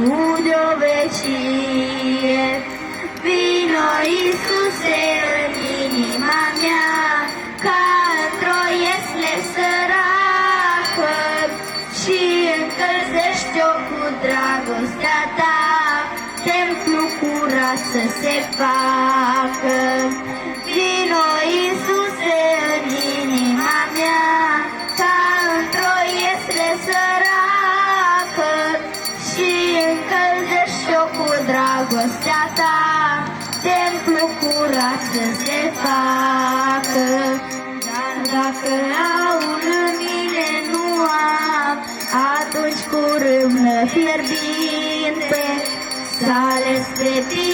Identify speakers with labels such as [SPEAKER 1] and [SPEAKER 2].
[SPEAKER 1] nu de-o vecie. Vino, Iisuse, în inima mea, ca într-o iesle săracă, și încălzește-o cu dragostea ta, templu curat să se facă. Vino, Iisuse, în inima mea, ca într-o iesle săracă, și încălzește-o cu dragostea ta, templu curat să se facă. Dar dacă au lumine nu am, atunci cu râvnă fierbinte, s-a ales pe tine.